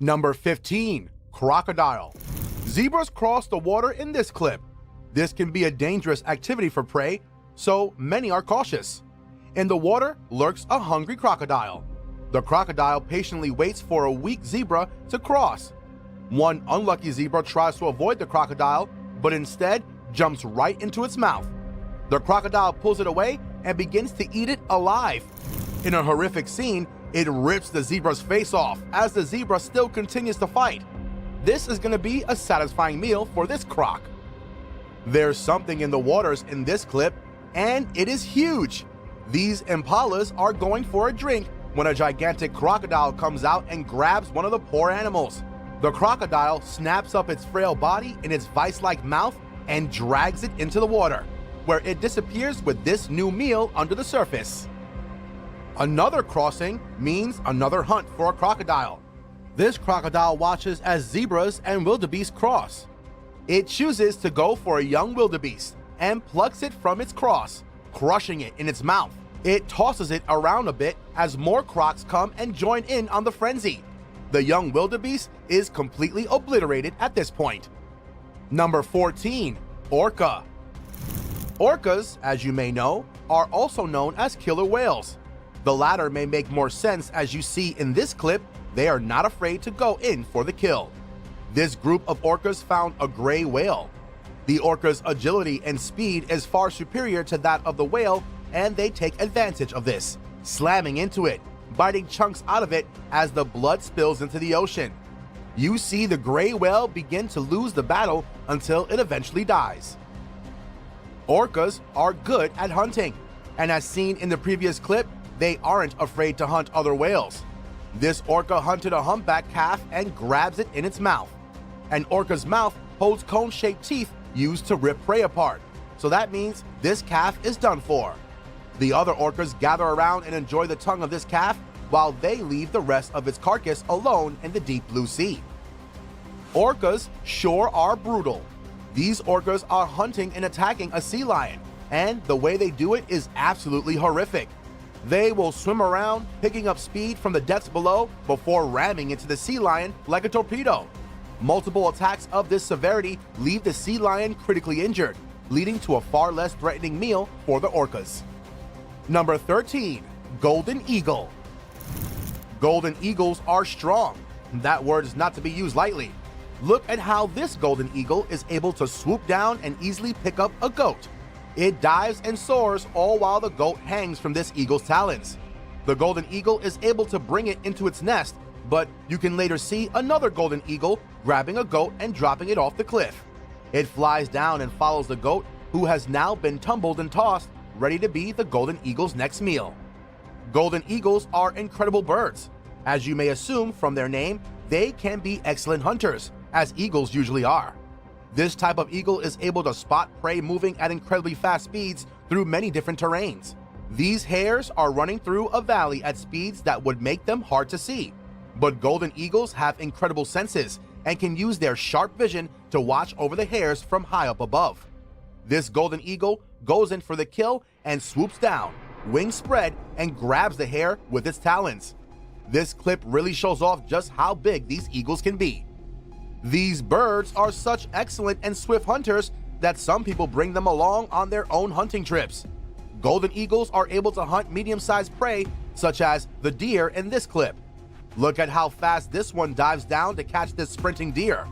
Number 15. Crocodile. Zebras cross the water in this clip. This can be a dangerous activity for prey, so many are cautious. In the water lurks a hungry crocodile. The crocodile patiently waits for a weak zebra to cross. One unlucky zebra tries to avoid the crocodile, but instead jumps right into its mouth. The crocodile pulls it away and begins to eat it alive. In a horrific scene, it rips the zebra's face off as the zebra still continues to fight. This is going to be a satisfying meal for this croc. There's something in the waters in this clip, and it is huge. These impalas are going for a drink when a gigantic crocodile comes out and grabs one of the poor animals. The crocodile snaps up its frail body in its vice-like mouth and drags it into the water, where it disappears with this new meal under the surface. Another crossing means another hunt for a crocodile. This crocodile watches as zebras and wildebeest cross. It chooses to go for a young wildebeest and plucks it from its cross, crushing it in its mouth. It tosses it around a bit as more crocs come and join in on the frenzy. The young wildebeest is completely obliterated at this point. Number 14. Orca. Orcas, as you may know, are also known as killer whales. The latter may make more sense as you see in this clip, they are not afraid to go in for the kill. This group of orcas found a gray whale. The orca's agility and speed is far superior to that of the whale, and they take advantage of this, slamming into it, biting chunks out of it as the blood spills into the ocean. You see the gray whale begin to lose the battle until it eventually dies. Orcas are good at hunting, and as seen in the previous clip, they aren't afraid to hunt other whales. This orca hunted a humpback calf and grabs it in its mouth. An orca's mouth holds cone-shaped teeth used to rip prey apart, so that means this calf is done for. The other orcas gather around and enjoy the tongue of this calf while they leave the rest of its carcass alone in the deep blue sea. Orcas sure are brutal. These orcas are hunting and attacking a sea lion, and the way they do it is absolutely horrific. They will swim around, picking up speed from the depths below before ramming into the sea lion like a torpedo. Multiple attacks of this severity leave the sea lion critically injured, leading to a far less threatening meal for the orcas. Number 13. Golden eagle. Golden eagles are strong. That word is not to be used lightly. Look at how this golden eagle is able to swoop down and easily pick up a goat. It dives and soars all while the goat hangs from this eagle's talons. The golden eagle is able to bring it into its nest, but you can later see another golden eagle grabbing a goat and dropping it off the cliff. It flies down and follows the goat, who has now been tumbled and tossed, ready to be the golden eagle's next meal. Golden eagles are incredible birds. As you may assume from their name, they can be excellent hunters, as eagles usually are. This type of eagle is able to spot prey moving at incredibly fast speeds through many different terrains. These hares are running through a valley at speeds that would make them hard to see. But golden eagles have incredible senses and can use their sharp vision to watch over the hares from high up above. This golden eagle goes in for the kill and swoops down, wings spread, and grabs the hare with its talons. This clip really shows off just how big these eagles can be. These birds are such excellent and swift hunters that some people bring them along on their own hunting trips. Golden eagles are able to hunt medium-sized prey, such as the deer in this clip. Look at how fast this one dives down to catch this sprinting deer.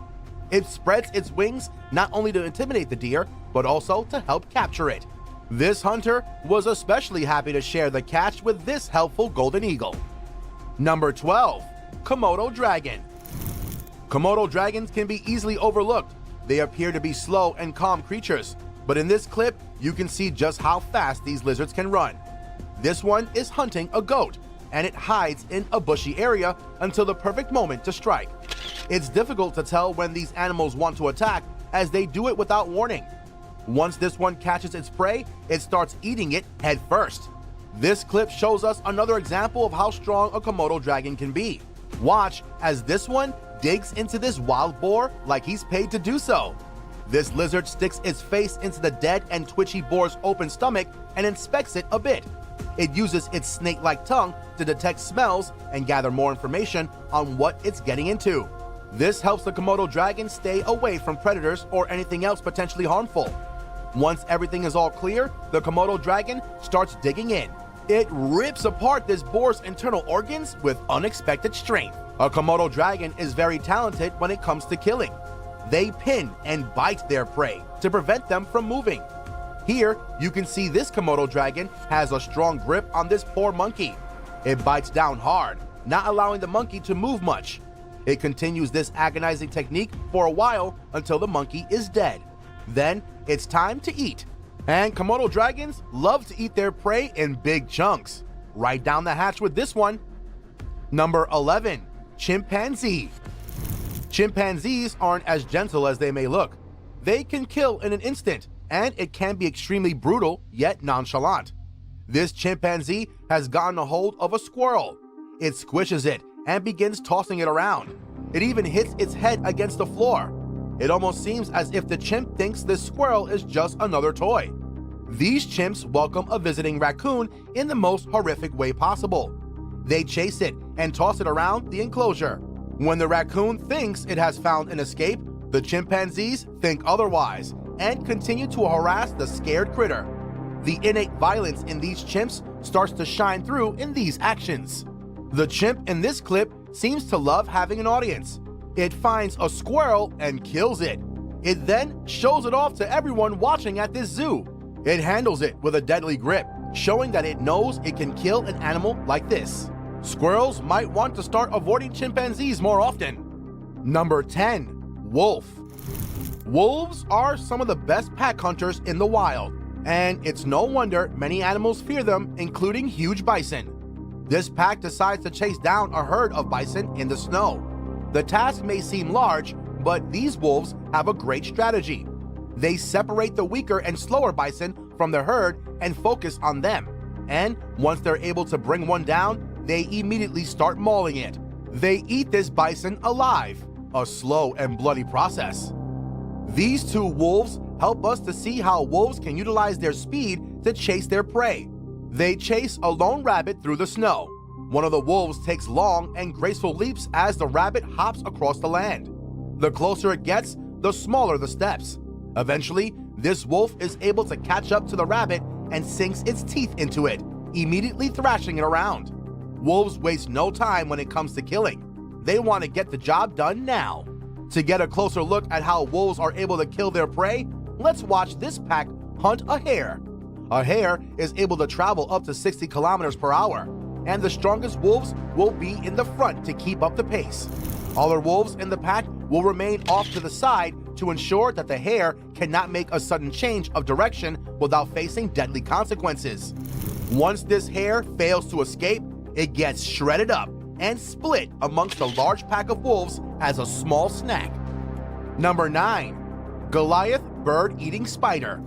It spreads its wings not only to intimidate the deer, but also to help capture it. This hunter was especially happy to share the catch with this helpful golden eagle. Number 12. Komodo dragon. Komodo dragons can be easily overlooked. They appear to be slow and calm creatures, but in this clip, you can see just how fast these lizards can run. This one is hunting a goat, and it hides in a bushy area until the perfect moment to strike. It's difficult to tell when these animals want to attack, as they do it without warning. Once this one catches its prey, it starts eating it head first. This clip shows us another example of how strong a Komodo dragon can be. Watch as this one digs into this wild boar like he's paid to do so. This lizard sticks its face into the dead and twitchy boar's open stomach and inspects it a bit. It uses its snake-like tongue to detect smells and gather more information on what it's getting into. This helps the Komodo dragon stay away from predators or anything else potentially harmful. Once everything is all clear, the Komodo dragon starts digging in. It rips apart this boar's internal organs with unexpected strength. A Komodo dragon is very talented when it comes to killing. They pin and bite their prey to prevent them from moving. Here, you can see this Komodo dragon has a strong grip on this poor monkey. It bites down hard, not allowing the monkey to move much. It continues this agonizing technique for a while until the monkey is dead. Then, it's time to eat. And Komodo dragons love to eat their prey in big chunks. Right down the hatch with this one. Number 11. Chimpanzee. Chimpanzees aren't as gentle as they may look. They can kill in an instant, and it can be extremely brutal yet nonchalant. This chimpanzee has gotten a hold of a squirrel. It squishes it and begins tossing it around. It even hits its head against the floor. It almost seems as if the chimp thinks this squirrel is just another toy. These chimps welcome a visiting raccoon in the most horrific way possible. They chase it and toss it around the enclosure. When the raccoon thinks it has found an escape, the chimpanzees think otherwise and continue to harass the scared critter. The innate violence in these chimps starts to shine through in these actions. The chimp in this clip seems to love having an audience. It finds a squirrel and kills it. It then shows it off to everyone watching at this zoo. It handles it with a deadly grip, showing that it knows it can kill an animal like this. Squirrels might want to start avoiding chimpanzees more often. Number 10. Wolf. Wolves are some of the best pack hunters in the wild, and it's no wonder many animals fear them, including huge bison. This pack decides to chase down a herd of bison in the snow. The task may seem large, but these wolves have a great strategy. They separate the weaker and slower bison from the herd and focus on them. And once they're able to bring one down, they immediately start mauling it. They eat this bison alive, a slow and bloody process. These two wolves help us to see how wolves can utilize their speed to chase their prey. They chase a lone rabbit through the snow. One of the wolves takes long and graceful leaps as the rabbit hops across the land. The closer it gets, the smaller the steps. Eventually, this wolf is able to catch up to the rabbit and sinks its teeth into it, immediately thrashing it around. Wolves waste no time when it comes to killing. They want to get the job done now. To get a closer look at how wolves are able to kill their prey, let's watch this pack hunt a hare. A hare is able to travel up to 60 kilometers per hour, and the strongest wolves will be in the front to keep up the pace. Other wolves in the pack will remain off to the side to ensure that the hare cannot make a sudden change of direction without facing deadly consequences. Once this hare fails to escape, it gets shredded up and split amongst a large pack of wolves as a small snack. Number 9. Goliath bird-eating spider.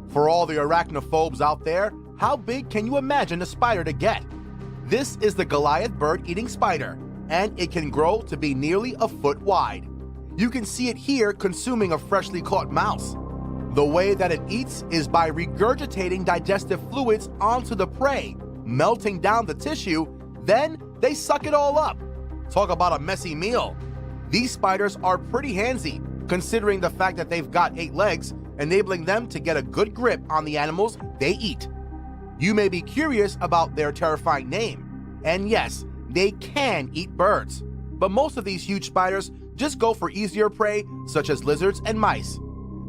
For all the arachnophobes out there, how big can you imagine a spider to get? This is the Goliath bird-eating spider, and it can grow to be nearly a foot wide. You can see it here consuming a freshly caught mouse. The way that it eats is by regurgitating digestive fluids onto the prey, melting down the tissue, then they suck it all up. Talk about a messy meal. These spiders are pretty handsy, considering the fact that they've got 8 legs, enabling them to get a good grip on the animals they eat. You may be curious about their terrifying name, and yes, they can eat birds, but most of these huge spiders just go for easier prey such as lizards and mice.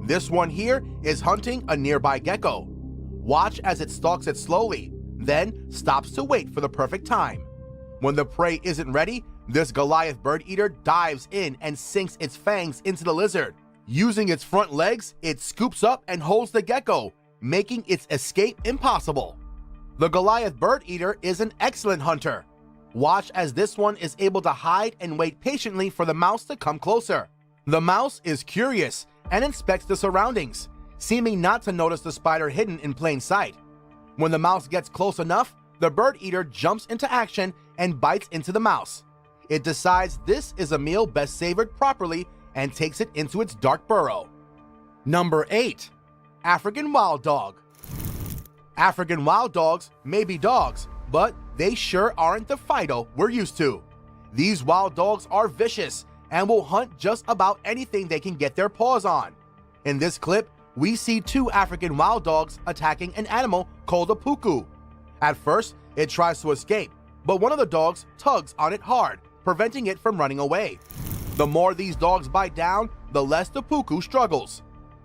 This one here is hunting a nearby gecko. Watch as it stalks it slowly, then stops to wait for the perfect time. When the prey isn't ready, this Goliath bird eater dives in and sinks its fangs into the lizard. Using its front legs, it scoops up and holds the gecko, making its escape impossible. The Goliath bird eater is an excellent hunter. Watch as this one is able to hide and wait patiently for the mouse to come closer. The mouse is curious and inspects the surroundings, seeming not to notice the spider hidden in plain sight. When the mouse gets close enough, the bird eater jumps into action and bites into the mouse. It decides this is a meal best savored properly and takes it into its dark burrow. Number 8. African wild dog. African wild dogs may be dogs, but they sure aren't the Fido we're used to. These wild dogs are vicious and will hunt just about anything they can get their paws on. In this clip, we see 2 African wild dogs attacking an animal called a puku. At first, it tries to escape, but one of the dogs tugs on it hard, preventing it from running away. The more these dogs bite down, the less the puku struggles.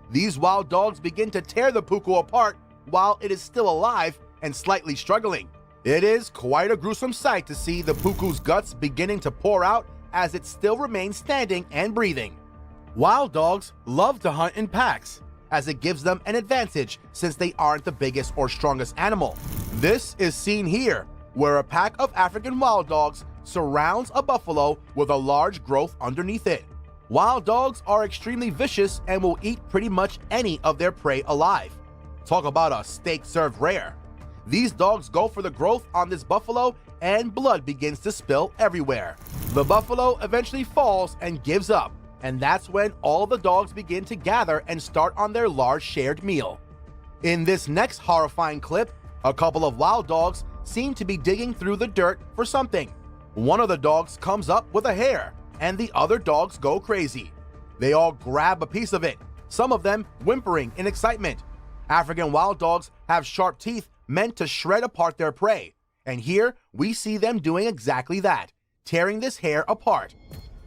These wild dogs begin to tear the puku apart while it is still alive and slightly struggling. It is quite a gruesome sight to see the puku's guts beginning to pour out as it still remains standing and breathing. Wild dogs love to hunt in packs, as it gives them an advantage since they aren't the biggest or strongest animal. This is seen here, where a pack of African wild dogs surrounds a buffalo with a large growth underneath it. Wild dogs are extremely vicious and will eat pretty much any of their prey alive. Talk about a steak served rare. These dogs go for the growth on this buffalo and blood begins to spill everywhere. The buffalo eventually falls and gives up, and that's when all the dogs begin to gather and start on their large shared meal. In this next horrifying clip, a couple of wild dogs seem to be digging through the dirt for something. One of the dogs comes up with a hare, and the other dogs go crazy. They all grab a piece of it, some of them whimpering in excitement. African wild dogs have sharp teeth meant to shred apart their prey, and here we see them doing exactly that, tearing this hare apart.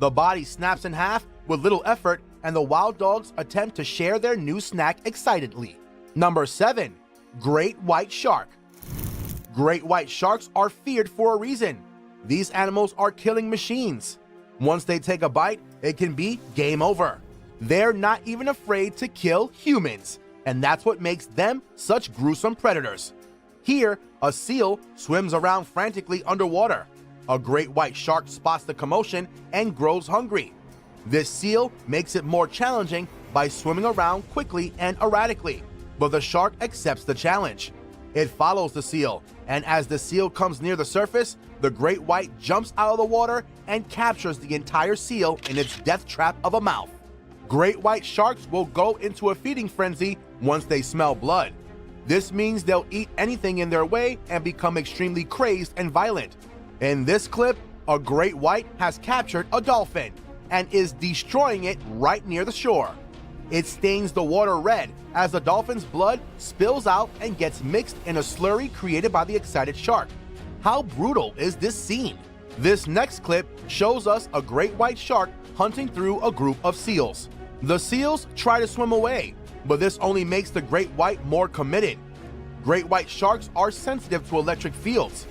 The body snaps in half with little effort, and the wild dogs attempt to share their new snack excitedly. Number 7. Great white shark. Great white sharks are feared for a reason. These animals are killing machines. Once they take a bite, it can be game over. They're not even afraid to kill humans, and that's what makes them such gruesome predators. Here, a seal swims around frantically underwater. A great white shark spots the commotion and grows hungry. This seal makes it more challenging by swimming around quickly and erratically, but the shark accepts the challenge. It follows the seal, and as the seal comes near the surface, the great white jumps out of the water and captures the entire seal in its death trap of a mouth. Great white sharks will go into a feeding frenzy once they smell blood. This means they'll eat anything in their way and become extremely crazed and violent. In this clip, a great white has captured a dolphin and is destroying it right near the shore. It stains the water red as the dolphin's blood spills out and gets mixed in a slurry created by the excited shark. How brutal is this scene? This next clip shows us a great white shark hunting through a group of seals. The seals try to swim away, but this only makes the great white more committed. Great white sharks are sensitive to electric fields.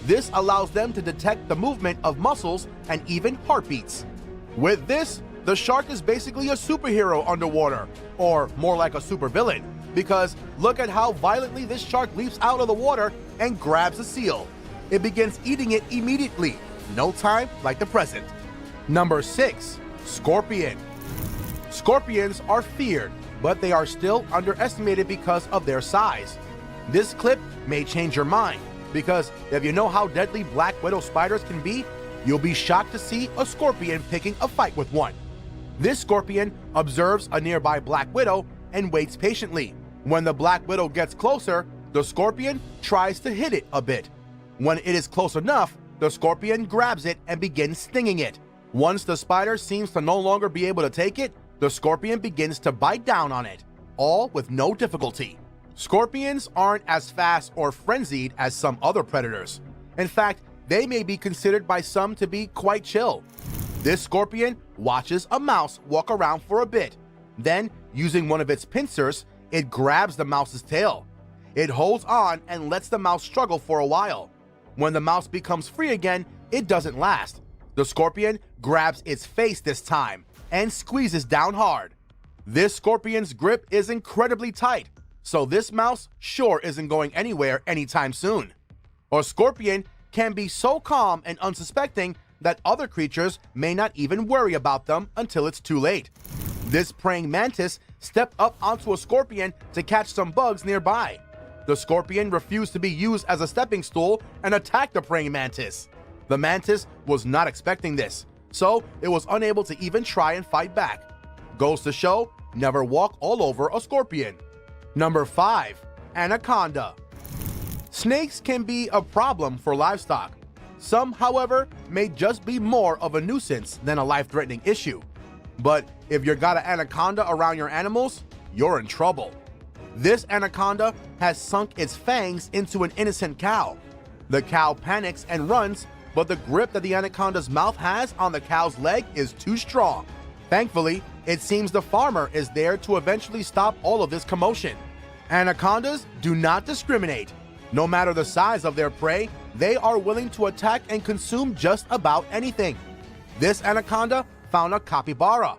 This allows them to detect the movement of muscles and even heartbeats. With this, the shark is basically a superhero underwater, or more like a supervillain, because look at how violently this shark leaps out of the water and grabs a seal. It begins eating it immediately, no time like the present. Number 6. Scorpion. Scorpions are feared, but they are still underestimated because of their size. This clip may change your mind, because if you know how deadly black widow spiders can be, you'll be shocked to see a scorpion picking a fight with one. This scorpion observes a nearby black widow and waits patiently. When the black widow gets closer, the scorpion tries to hit it a bit. When it is close enough, the scorpion grabs it and begins stinging it. Once the spider seems to no longer be able to take it, the scorpion begins to bite down on it, all with no difficulty. Scorpions aren't as fast or frenzied as some other predators. In fact, they may be considered by some to be quite chill. This scorpion watches a mouse walk around for a bit. Then, using one of its pincers, it grabs the mouse's tail. It holds on and lets the mouse struggle for a while. When the mouse becomes free again, it doesn't last. The scorpion grabs its face this time and squeezes down hard. This scorpion's grip is incredibly tight, so this mouse sure isn't going anywhere anytime soon. A scorpion can be so calm and unsuspecting that other creatures may not even worry about them until it's too late. This praying mantis stepped up onto a scorpion to catch some bugs nearby. The scorpion refused to be used as a stepping stool and attacked the praying mantis. The mantis was not expecting this, so it was unable to even try and fight back. Goes to show, never walk all over a scorpion. Number 5. Anaconda. Snakes can be a problem for livestock. Some, however, may just be more of a nuisance than a life-threatening issue. But if you got an anaconda around your animals, you're in trouble. This anaconda has sunk its fangs into an innocent cow. The cow panics and runs, but the grip that the anaconda's mouth has on the cow's leg is too strong. Thankfully, it seems the farmer is there to eventually stop all of this commotion. Anacondas do not discriminate. No matter the size of their prey, they are willing to attack and consume just about anything. This anaconda found a capybara.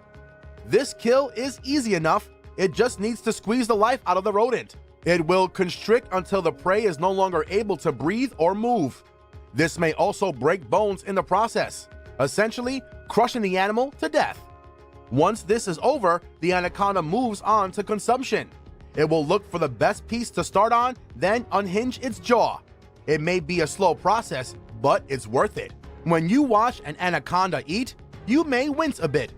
This kill is easy enough. It just needs to squeeze the life out of the rodent. It will constrict until the prey is no longer able to breathe or move. This may also break bones in the process, essentially crushing the animal to death. Once this is over, the anaconda moves on to consumption. It will look for the best piece to start on, then unhinge its jaw. It may be a slow process, but it's worth it. When you watch an anaconda eat, you may wince a bit.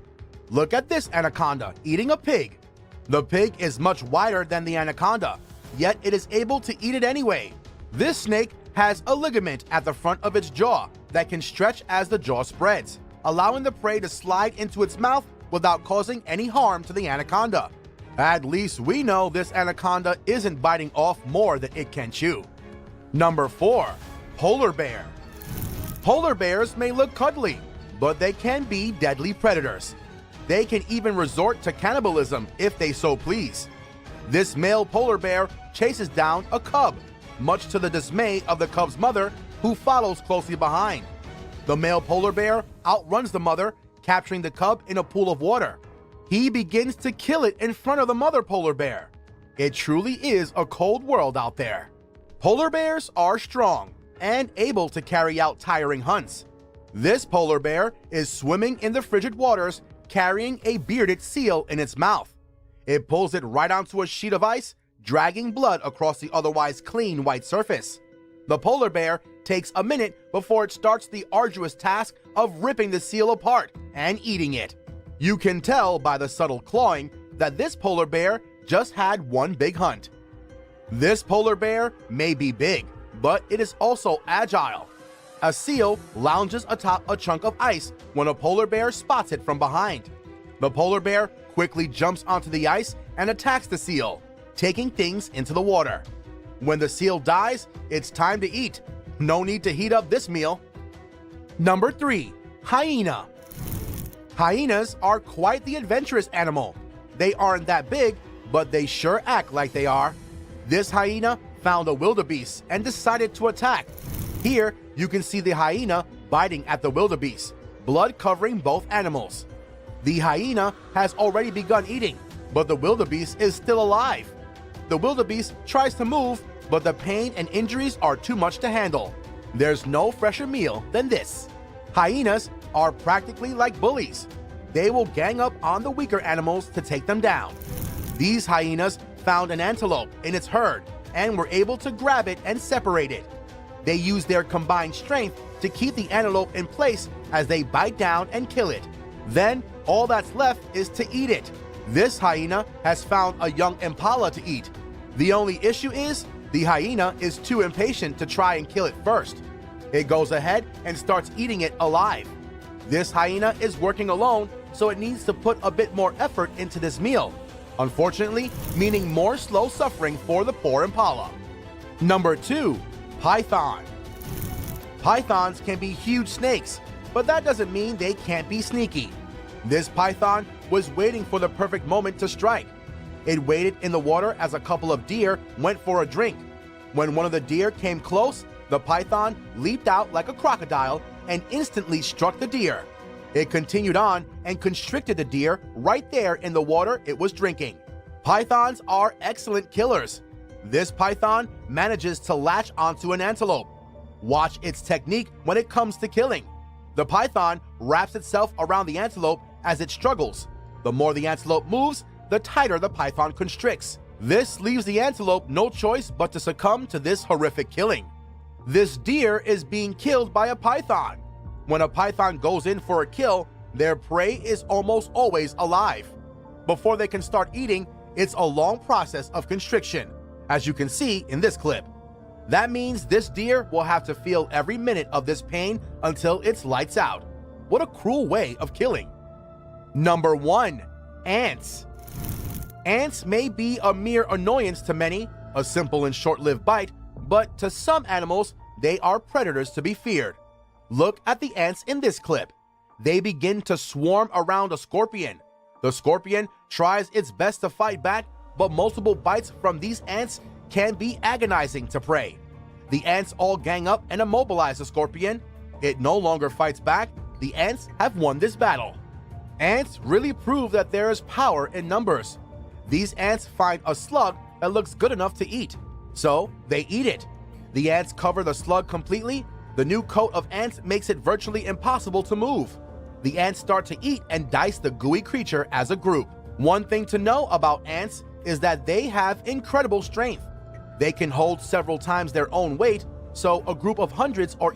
Look at this anaconda eating a pig. The pig is much wider than the anaconda, yet it is able to eat it anyway. This snake has a ligament at the front of its jaw that can stretch as the jaw spreads, allowing the prey to slide into its mouth without causing any harm to the anaconda. At least we know this anaconda isn't biting off more than it can chew. Number 4. Polar bear. Polar bears may look cuddly, but they can be deadly predators. They can even resort to cannibalism if they so please. This male polar bear chases down a cub, much to the dismay of the cub's mother, who follows closely behind. The male polar bear outruns the mother, capturing the cub in a pool of water. He begins to kill it in front of the mother polar bear. It truly is a cold world out there. Polar bears are strong and able to carry out tiring hunts. This polar bear is swimming in the frigid waters, carrying a bearded seal in its mouth. It pulls it right onto a sheet of ice, dragging blood across the otherwise clean white surface. The polar bear takes a minute before it starts the arduous task of ripping the seal apart and eating it. You can tell by the subtle clawing that this polar bear just had one big hunt. This polar bear may be big, but it is also agile. A seal lounges atop a chunk of ice when a polar bear spots it from behind. The polar bear quickly jumps onto the ice and attacks the seal, taking things into the water. When the seal dies, it's time to eat. No need to heat up this meal. Number 3. Hyena. Hyenas are quite the adventurous animal. They aren't that big, but they sure act like they are. This hyena found a wildebeest and decided to attack. Here, you can see the hyena biting at the wildebeest, blood covering both animals. The hyena has already begun eating, but the wildebeest is still alive. The wildebeest tries to move, but the pain and injuries are too much to handle. There's no fresher meal than this. Hyenas are practically like bullies. They will gang up on the weaker animals to take them down. These hyenas found an antelope in its herd and were able to grab it and separate it. They use their combined strength to keep the antelope in place as they bite down and kill it. Then, all that's left is to eat it. This hyena has found a young impala to eat. The only issue is, the hyena is too impatient to try and kill it first. It goes ahead and starts eating it alive. This hyena is working alone, so it needs to put a bit more effort into this meal. Unfortunately, meaning more slow suffering for the poor impala. Number 2. Python. Pythons can be huge snakes, but that doesn't mean they can't be sneaky. This python was waiting for the perfect moment to strike. It waited in the water as a couple of deer went for a drink. When one of the deer came close, the python leaped out like a crocodile and instantly struck the deer. It continued on and constricted the deer right there in the water it was drinking. Pythons are excellent killers. This python manages to latch onto an antelope. Watch its technique when it comes to killing. The python wraps itself around the antelope as it struggles. The more the antelope moves, the tighter the python constricts. This leaves the antelope no choice but to succumb to this horrific killing. This deer is being killed by a python. When a python goes in for a kill, their prey is almost always alive. Before they can start eating, it's a long process of constriction, as you can see in this clip. That means this deer will have to feel every minute of this pain until it's lights out. What a cruel way of killing. Number 1. Ants. Ants may be a mere annoyance to many, a simple and short-lived bite, but to some animals, they are predators to be feared. Look at the ants in this clip. They begin to swarm around a scorpion. The scorpion tries its best to fight back, but multiple bites from these ants can be agonizing to prey. The ants all gang up and immobilize the scorpion. It no longer fights back. The ants have won this battle. Ants really prove that there is power in numbers. These ants find a slug that looks good enough to eat, so they eat it. The ants cover the slug completely. The new coat of ants makes it virtually impossible to move. The ants start to eat and dice the gooey creature as a group. One thing to know about ants is that they have incredible strength. They can hold several times their own weight, so a group of hundreds or